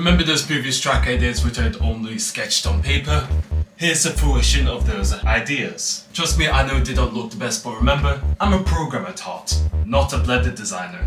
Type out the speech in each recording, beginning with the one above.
Remember those previous track ideas which I'd only sketched on paper? Here's the fruition of those ideas. Trust me, I know they don't look the best, but remember, I'm a programmer at heart, not a blended designer.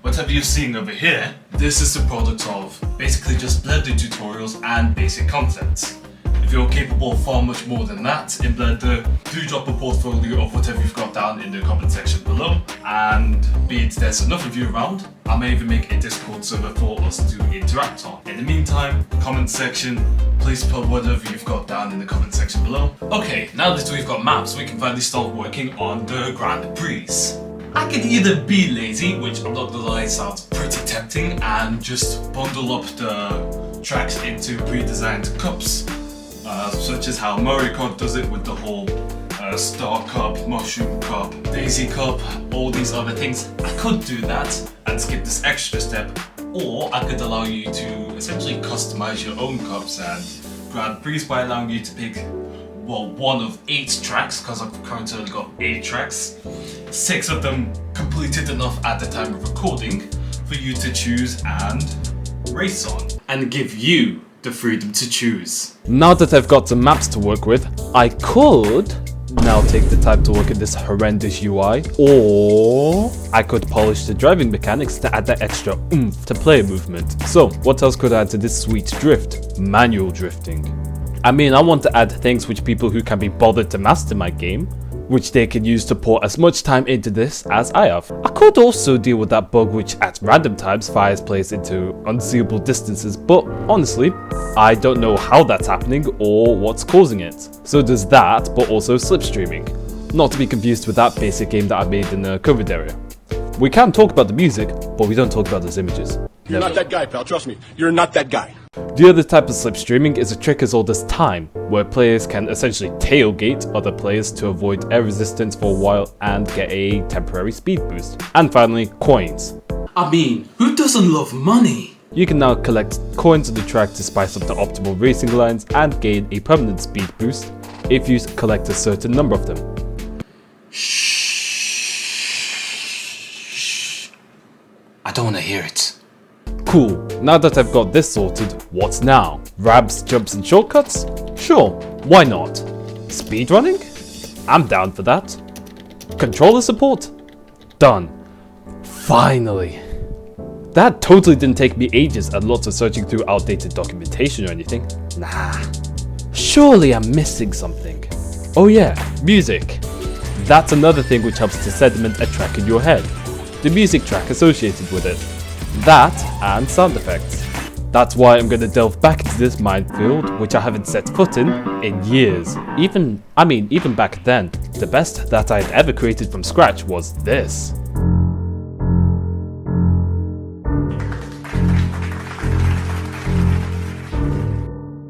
Whatever you're seeing over here, this is the product of basically just Blender tutorials and basic content. If you're capable of far much more than that in Blender, do drop a portfolio of whatever you've got down in the comment section below, and be it there's enough of you around, I may even make a Discord server for us to interact on. In the meantime, comment section, please put whatever you've got down in the comment section below. Okay, now that we've got maps, we can finally start working on the Grand Prix. I could either be lazy, which I'm not gonna lie sounds pretty tempting, and just bundle up the tracks into pre-designed cups, such as how Mario Kart does it with the whole Star Cup, Mushroom Cup, Daisy Cup, all these other things. I could do that and skip this extra step, or I could allow you to essentially customize your own cups and Grand Prix by allowing you to pick, well, one of 8 tracks, because I've currently only got 8 tracks. 6 of them completed enough at the time of recording for you to choose and race on, and give you the freedom to choose. Now that I've got some maps to work with, I could now take the time to work at this horrendous UI, or I could polish the driving mechanics to add that extra oomph to player movement. So what else could I add to this sweet drift? Manual drifting. I mean, I want to add things which people who can be bothered to master my game, which they can use to pour as much time into this as I have. I could also deal with that bug which at random times fires players into unseeable distances, but honestly, I don't know how that's happening or what's causing it. So there's that, but also slipstreaming. Not to be confused with that basic game that I made in the COVID area. We can talk about the music, but we don't talk about those images. You're not that guy, pal, trust me. You're not that guy. The other type of slipstreaming is a trick as old as time, where players can essentially tailgate other players to avoid air resistance for a while and get a temporary speed boost. And finally, coins. I mean, who doesn't love money? You can now collect coins on the track to spice up the optimal racing lines and gain a permanent speed boost if you collect a certain number of them. Shh. I don't want to hear it. Cool, now that I've got this sorted, what's now? Ramps, jumps and shortcuts? Sure, why not? Speedrunning? I'm down for that. Controller support? Done. Finally. That totally didn't take me ages and lots of searching through outdated documentation or anything. Nah. Surely I'm missing something. Oh yeah, music. That's another thing which helps to sediment a track in your head. The music track associated with it. That and sound effects. That's why I'm gonna delve back into this minefield, which I haven't set foot in years. Even back then, the best that I'd ever created from scratch was this.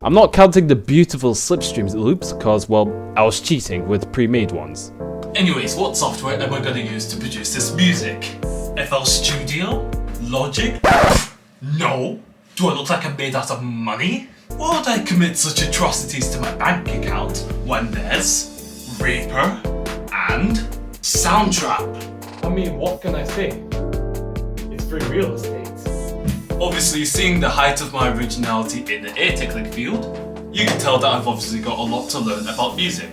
I'm not counting the beautiful slipstream loops, cause well, I was cheating with pre-made ones. Anyways, what software am I gonna use to produce this music? FL Studio? Logic? No. Do I look like I'm made out of money? Why would I commit such atrocities to my bank account when there's Reaper and Soundtrap? I mean, what can I say? It's free real estate. Obviously, seeing the height of my originality in the aTechnic field, you can tell that I've obviously got a lot to learn about music.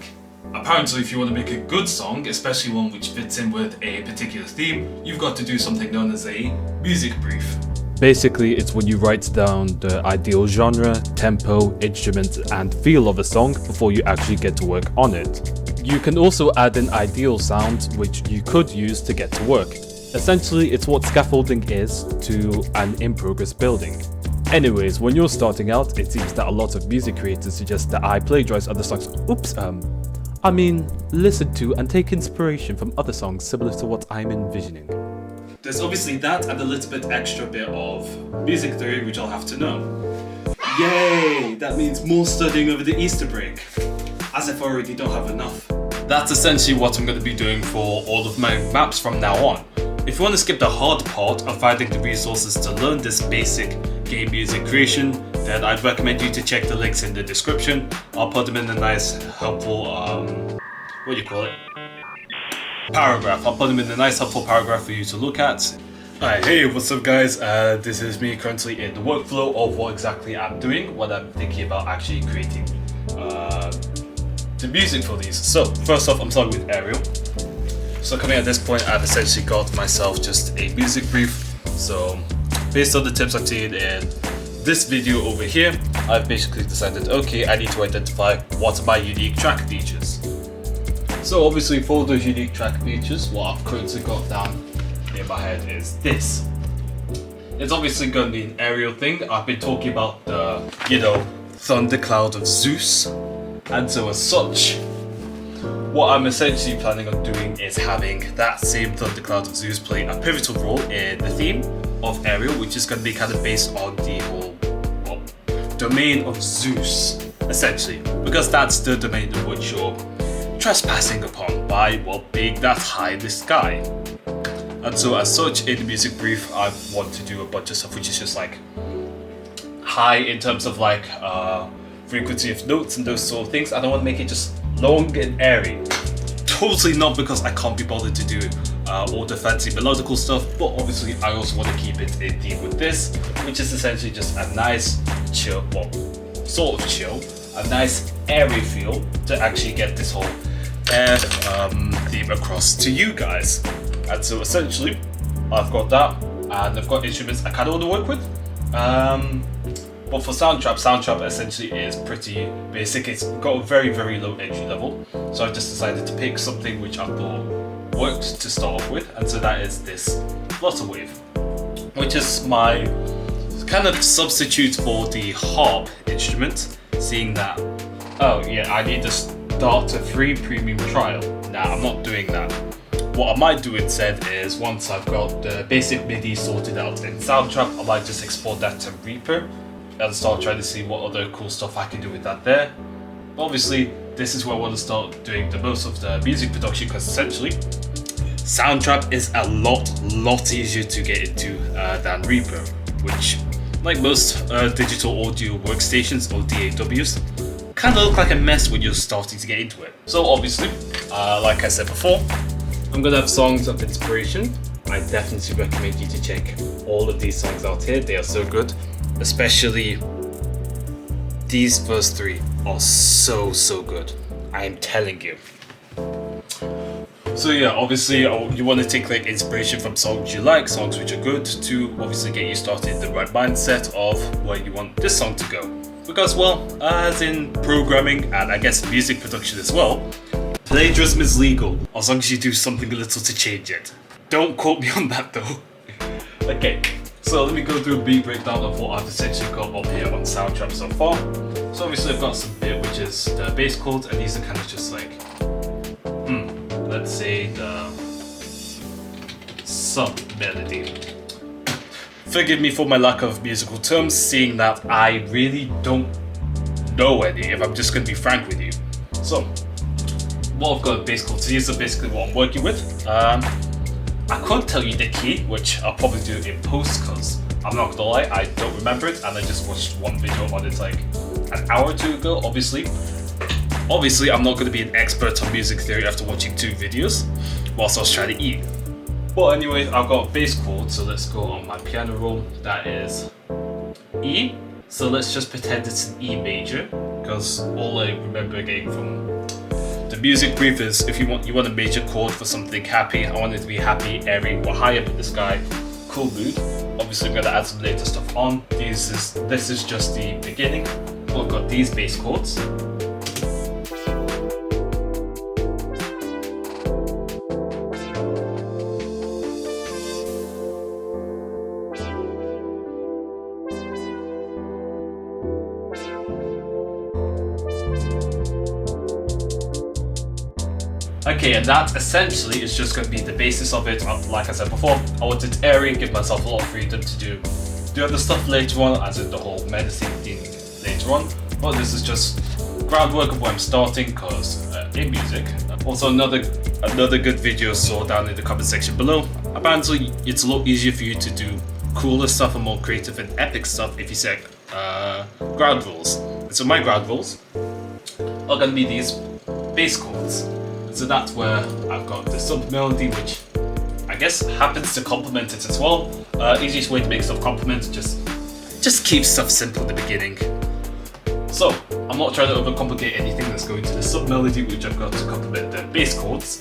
Apparently, if you want to make a good song, especially one which fits in with a particular theme, you've got to do something known as a music brief. Basically, it's when you write down the ideal genre, tempo, instrument, and feel of a song before you actually get to work on it. You can also add an ideal sound which you could use to get to work. Essentially, it's what scaffolding is to an in-progress building. Anyways, when you're starting out, it seems that a lot of music creators suggest that I plagiarize other songs. Listen to and take inspiration from other songs similar to what I'm envisioning. There's obviously that and a little bit extra bit of music theory which I'll have to know. Yay! That means more studying over the Easter break. As if I already don't have enough. That's essentially what I'm going to be doing for all of my maps from now on. If you want to skip the hard part of finding the resources to learn this basic game music creation, then I'd recommend you to check the links in the description. I'll put them in a nice helpful, paragraph. I'll put them in a nice helpful paragraph for you to look at. Alright, hey, what's up guys? This is me currently in the workflow of what exactly I'm doing, what I'm thinking about actually creating the music for these. So, first off, I'm starting with Aerial. So coming at this point, I've essentially got myself just a music brief. So, based on the tips I've seen in this video over here, I've basically decided, okay, I need to identify what are my unique track features. So obviously for those unique track features, what I've currently got down in my head is this. It's obviously going to be an Aerial thing. I've been talking about the, thundercloud of Zeus. And so as such, what I'm essentially planning on doing is having that same thundercloud of Zeus play a pivotal role in the theme of Aerial, which is going to be kind of based on the whole domain of Zeus, essentially. Because that's the domain in which you're trespassing upon by, being that high in the sky. And so as such, in the music brief, I want to do a bunch of stuff which is just like high in terms of like frequency of notes and those sort of things. I don't want to make it just long and airy. Totally not because I can't be bothered to do all the fancy melodical stuff, but obviously I also want to keep it in theme with this, which is essentially just a nice chill, sort of chill, a nice airy feel to actually get this whole air theme across to you guys. And so essentially, I've got that, and I've got instruments I kind of want to work with. But for Soundtrap essentially is pretty basic. It's got a very, very low entry level. So I've just decided to pick something which I thought worked to start off with. And so that is this Flutter Wave, which is my kind of substitute for the harp instrument, seeing that, oh yeah, I need to start a free premium trial. Nah, I'm not doing that. What I might do instead is, once I've got the basic MIDI sorted out in Soundtrap, I might just export that to Reaper and start trying to see what other cool stuff I can do with that there. But obviously, this is where I want to start doing the most of the music production, because essentially, Soundtrap is a lot easier to get into than Reaper, which, like most digital audio workstations or DAWs, kind of look like a mess when you're starting to get into it. So obviously, like I said before, I'm gonna have songs of inspiration. I definitely recommend you to check all of these songs out here. They are so good. Especially these first three are so good. I am telling you. So yeah, obviously you want to take like inspiration from songs you like, songs which are good, to obviously get you started in the right mindset of where you want this song to go. Because, well, as in programming and I guess music production as well, plagiarism is legal, as long as you do something a little to change it. Don't quote me on that though. Okay, so let me go through a beat breakdown of what I've essentially got up here on Soundtrap so far. So obviously I've got some bit which is the bass chords, and these are kind of just like, let's say the sub-melody. Forgive me for my lack of musical terms, seeing that I really don't know any, if I'm just going to be frank with you. So, what I've got bass chords, these are basically what I'm working with. I could tell you the key, which I'll probably do in post, because I'm not gonna lie, I don't remember it, and I just watched one video on it like an hour or two ago. Obviously I'm not gonna be an expert on music theory after watching 2 videos whilst I was trying to eat. But anyway, I've got bass chord, so let's go on my piano roll. That is E. So let's just pretend it's an E major, because all I remember getting from the music brief is, if you want a major chord for something happy, I want it to be happy, airy, or high up in the sky, cool mood. Obviously I'm gonna add some later stuff on. This is just the beginning. But I've got these bass chords. Okay, and that essentially is just going to be the basis of it. Like I said before, I wanted to airy, give myself a lot of freedom to do other stuff later on, as in the whole medicine thing later on. But this is just groundwork of where I'm starting, because in music. Also, another good video saw down in the comment section below. Apparently, it's a lot easier for you to do cooler stuff and more creative and epic stuff if you set ground rules. And so my ground rules are going to be these bass chords. So that's where I've got the sub melody, which I guess happens to complement it as well. Easiest way to make stuff complement, just keep stuff simple at the beginning. So, I'm not trying to overcomplicate anything. Let's go into the sub-melody, which I've got to complement the bass chords.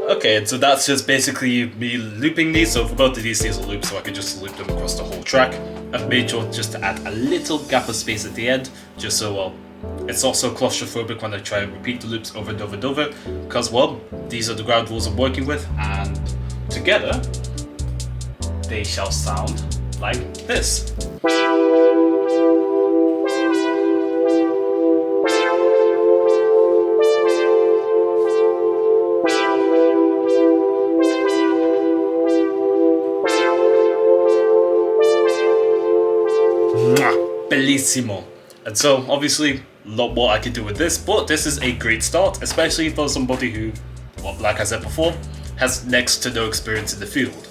Okay, and so that's just basically me looping these. So for both of these are loop, so I could just loop them across the whole track. I've made sure just to add a little gap of space at the end, just so, well, it's not so claustrophobic when I try and repeat the loops over and over and over, because, well, these are the ground rules I'm working with, and together, they shall sound like this. Bellissimo. And so, obviously, a lot more I could do with this, but this is a great start, especially for somebody who, well, like I said before, has next to no experience in the field.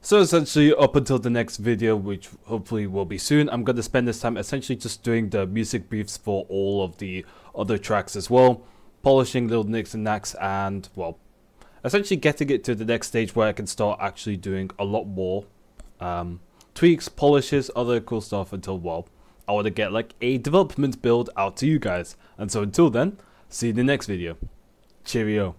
So essentially, up until the next video, which hopefully will be soon, I'm going to spend this time essentially just doing the music briefs for all of the other tracks as well, polishing little nicks and knacks, and, well, essentially getting it to the next stage where I can start actually doing a lot more tweaks, polishes, other cool stuff until, well, I want to get like a development build out to you guys. And so until then, see you in the next video. Cheerio.